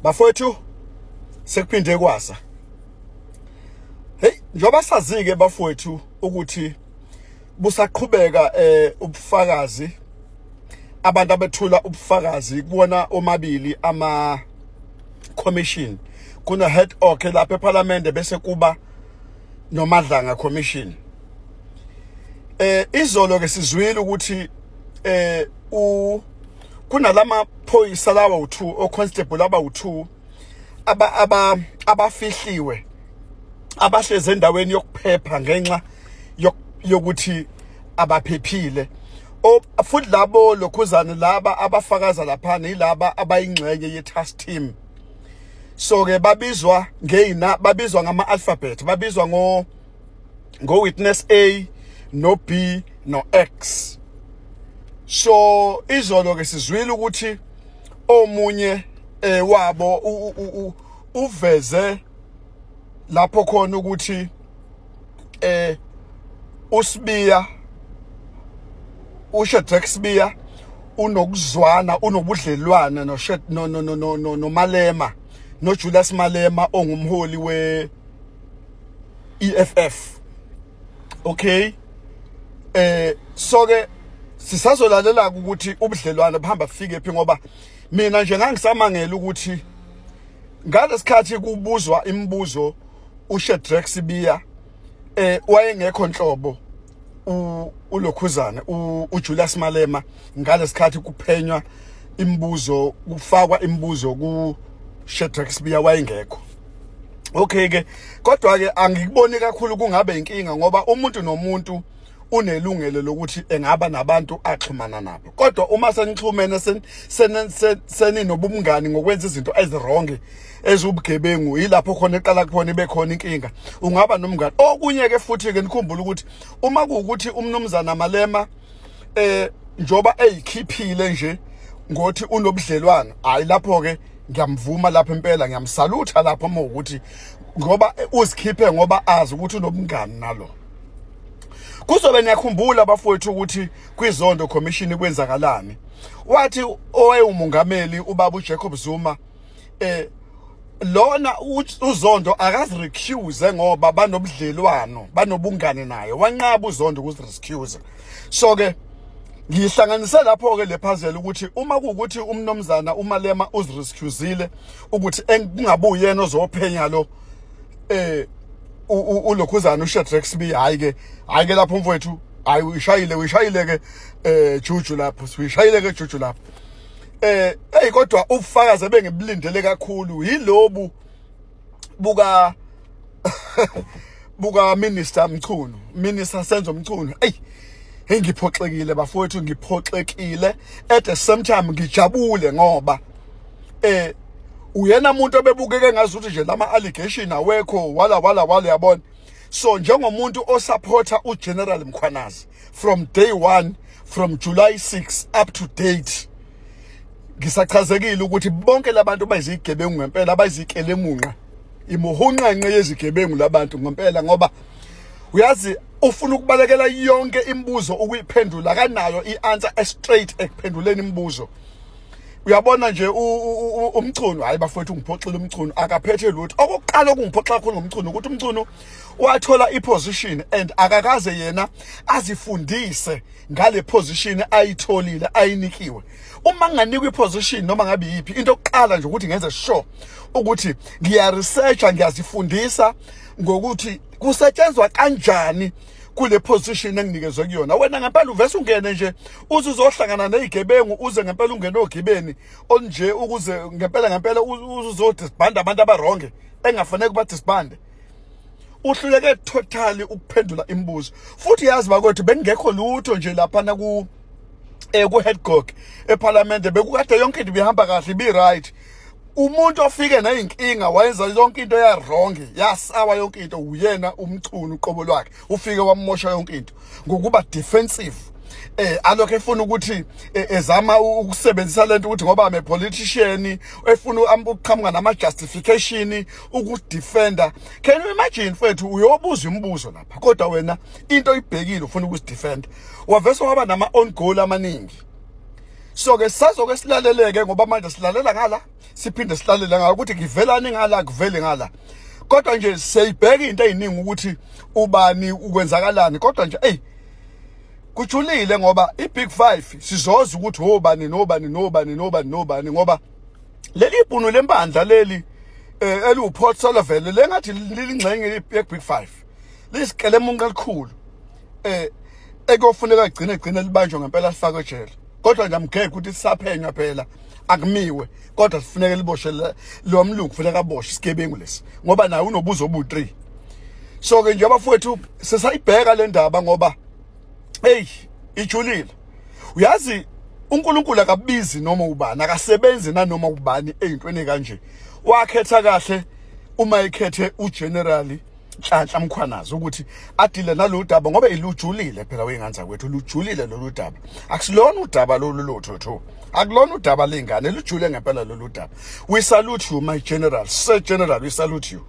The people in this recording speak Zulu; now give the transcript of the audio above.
Bafowethu sekuphinde kwasa. Hey, njoba sazike bafowethu ukuthi busaqhubeka ubufakazi abantu abethula ubufakazi kubona omabili ama commission. Kuna head okay lapha eParliament bese kuba noMadlanga commission. Izolo ke sizwile ukuthi kunalama phoyisa lawa u2 o constable laba u2 abafihliwe abahleze endaweni yokuphepha ngenxa yokuthi abaphephile futhi labo lokhuzana laba abafakaza lapha yilaba abayingxenye ye-task team. So ke babizwa babizwa ngama alphabet, babizwa ngo witness A no B no X. So izolo ke sizwile ukuthi omunye wabo uveze lapho khona ukuthi uSibiya uShadrack Sibiya unokuzwana unobudlelwane no Malema no Julius Malema ongumholi we EFF. Okay, so ke sisazolalela ukuthi ubudlelwane bahamba bufike phi, ngoba mina nje ngangisamangela ukuthi ngalesikhathi kubuzwa imibuzo uShadrack Sibiya wayengekho nhlobo ulokhuzana uJulius Malema, ngalesikhathi kuphenywa imibuzo kufakwa imibuzo kuShadrack Sibiya wayengekho. Okay ke kodwa ke angikuboni kakhulu kungabe inkinga, ngoba umuntu nomuntu unelungelo lokuthi engaba nabantu axhumana nabo, kodwa uma senixhumene seninobumngani ngokwenza izinto ezironge ezubugebengu, yilapho khona eqala khona ibe khona inkinga. Ungaba nomngani okunye ke futhi ke nikhumbula ukuthi uma kuukuthi umnumzana Malema njoba eyikhiphile nje ngothi unobudlelwane, hayi lapho ke ngiyamvuma lapha impela, ngiyamsalutha lapho uma ukuthi ngoba uzikhiphe ngoba azi ukuthi unobungani nalo. Kuzobe niyakhumbula bafowethu ukuthi kwizondo commission kwenzakalani. Wathi owayeumongameli ubaba uJacob Zuma lona uzondo akazirecuse ngoba banobudlelwano banobungane naye, wanqaba uzondo ukuzirecuse. So ke ngihlanganise lapho ke le puzzle ukuthi uma kuukuthi umnomzana uMalema uzirecusile ukuthi kungabuye yena ozophenya lo ulokhuzana uShadrack Sibiya, hayi ke lapho mfowethu, hayi uyishayile ke Juju lapho, uyishayile ke Juju lapho. Kodwa ubufakazi ebengibulindele kakhulu yilobu buka minister Mchunu, minister Senzo Mchunu. Ngiphoxekile bafowethu, ngiphoxekile at the same time ngijabule ngoba uyena umuntu obebukeke ngazuthi nje lama allegation awekho wala yabona. So njengomuntu osupporta uGeneral Mkhwanazi from day 1, from July 6 up to date, ngisachazekile ukuthi bonke labantu bayizigebengu ngempela, bayizikelemunqa, imuhunqanqe yezigebengu labantu ngempela, ngoba uyazi ufuna ukubalekela yonke imibuzo ukuyiphendula kanayo ianswer straight ekuphenduleni imibuzo. Uyabona nje uMchunu, hayi bafowethu ngiphoxile uMchunu akaphethe lutho. Okokuqala okungiphoxa kakhulu ngoMchunu ukuthi uMchunu wathola iposition and akakaze yena azifundise ngale position ayitholile ayinikiwe. Uma nganikwa iposition noma ngabe yipi, into yokuqala nje ukuthi ngenze sure ukuthi ngiya researcha, ngiyazifundisa ngokuthi kusetshenzwa kanjani kule position enginikezwe kuyona. Wena ngempela uvese ungene nje uzohlangana nezigebengu, uze ngempela ungene ogibeni onje ukuze ngempela uzodisbanda abantu abaronge engafanele kuba disbande. Uhluleke totally ukuphendula imibuzo. Futhi yazi bakwethu bengekho lutho nje lapha na ku headcock eParliament, bekukade yonke into bihamba kahle bi right. Umuntu ofike nayinkinga wayenza yonke into yaronge, yasawa yonke into, uyena uMchunu uqobo lwakhe ufike wamosha yonke into ngokuba defensive. Alokho efuna ukuthi ezama ukusebenzisa lento ukuthi ngoba ame politician efuna ukuqhamuka nama justification ukudefenda. Can you imagine mfethu uyobuza imibuzo lapha kodwa wena into ibhekile ufuna ukuzidefend, wavese waba nama on goal amaningi. So ke sisazoke silaleleke ngoba manje silalela ngala siphinde silalela ngala ukuthi ngivelani ngala kuvele ngala. Kodwa nje siyibheka into eziningi ukuthi ubani ukwenzakalani kodwa nje kujulile ngoba iBig 5 sizoza ukuthi obani nobani ngoba leli ibhunu lempandla leli eliuPort Sullivan lengathi lilingxenye yeBig 5 lisikele umuntu elikhulu ekofuneka igcine libanjwe ngempela sifakwe ejele. Kodwa nje amgeke ukuthi sisaphenywa phela akumiwe kodwa sifuneka liboshe lo mlungu kufuneka aboshwe isigebengu lesi ngoba naye unobuzo obu3. So ke nje abafowethu sesayibheka le ndaba ngoba ijulile. Uyazi uNkulunkulu akabizi noma ubani akasebenzi nanoma ubani ezintweni kanje. Wakhetha kahle uma ekhethe uGeneral Nhlanhla Mkhwanazi ukuthi adile nalo daba ngoba ilujulile phela wengane kwethu lujulile lolu daba. Akusilona udaba lolu lotho. Akulona udaba lengane lujule ngempela lolu daba. We salute you my general. Sir General, we salute you.